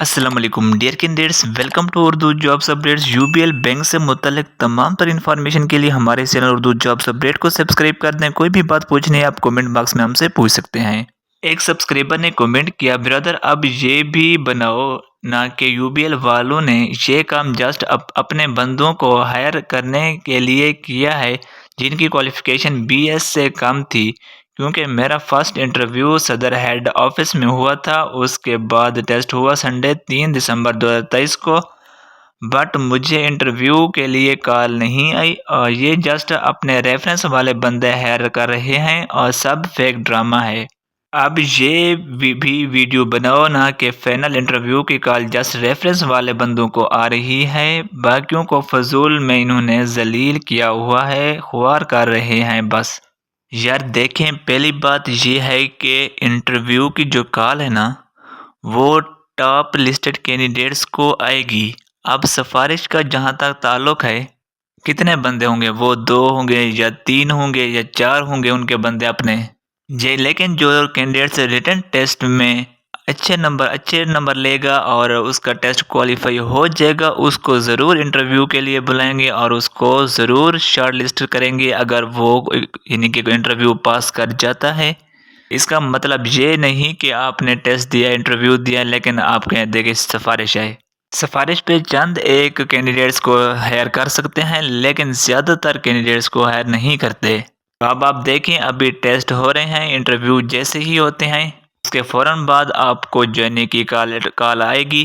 السلام علیکم dear candidates, welcome to Urdu jobs updates. UBL bank سے متعلق تمام تر انفارمیشن کے لیے ہمارے چینل اردو جابس اپڈیٹ کو سبسکرائب کر دیں۔ کوئی بھی بات پوچھنی ہے آپ کمنٹ باکس میں ہم سے پوچھ سکتے ہیں۔ ایک سبسکرائبر نے کمنٹ کیا، برادر اب یہ بھی بناؤ نا کہ UBL والوں نے یہ کام جسٹ اپنے بندوں کو ہائر کرنے کے لیے کیا ہے جن کی کوالیفیکیشن BS سے کم تھی، کیونکہ میرا فرسٹ انٹرویو صدر ہیڈ آفس میں ہوا تھا، اس کے بعد ٹیسٹ ہوا سنڈے 3 دسمبر 2023 کو، بٹ مجھے انٹرویو کے لیے کال نہیں آئی اور یہ جسٹ اپنے ریفرنس والے بندے ہائر کر رہے ہیں اور سب فیک ڈرامہ ہے۔ اب یہ بھی ویڈیو بناؤ نا کہ فائنل انٹرویو کی کال جسٹ ریفرنس والے بندوں کو آ رہی ہے، باقیوں کو فضول میں انہوں نے ذلیل کیا ہوا ہے، خوار کر رہے ہیں بس۔ یار دیکھیں، پہلی بات یہ ہے کہ انٹرویو کی جو کال ہے نا وہ ٹاپ لسٹڈ کینڈیڈیٹس کو آئے گی۔ اب سفارش کا جہاں تک تعلق ہے، کتنے بندے ہوں گے؟ وہ 2 ہوں گے یا 3 ہوں گے یا 4 ہوں گے ان کے بندے اپنے جی، لیکن جو کینڈیڈیٹس ریٹن ٹیسٹ میں اچھے نمبر لے گا اور اس کا ٹیسٹ کوالیفائی ہو جائے گا، اس کو ضرور انٹرویو کے لیے بلائیں گے اور اس کو ضرور شارٹ لسٹ کریں گے اگر وہ یعنی کہ انٹرویو پاس کر جاتا ہے۔ اس کا مطلب یہ نہیں کہ آپ نے ٹیسٹ دیا، انٹرویو دیا، لیکن آپ کہیں دیکھیں سفارش ہے۔ سفارش پہ چند ایک کینڈیڈیٹس کو ہائر کر سکتے ہیں، لیکن زیادہ تر کینڈیڈیٹس کو ہائر نہیں کرتے۔ اب آپ دیکھیں، ابھی ٹیسٹ ہو رہے ہیں، انٹرویو جیسے ہی ہوتے ہیں اس کے فوراً بعد آپ کو جانے کی کال آئے گی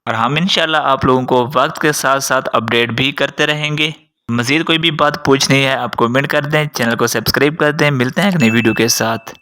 اور ہم انشاءاللہ آپ لوگوں کو وقت کے ساتھ ساتھ اپڈیٹ بھی کرتے رہیں گے۔ مزید کوئی بھی بات پوچھنی ہے آپ کمنٹ کر دیں، چینل کو سبسکرائب کر دیں۔ ملتے ہیں ایک نئی ویڈیو کے ساتھ۔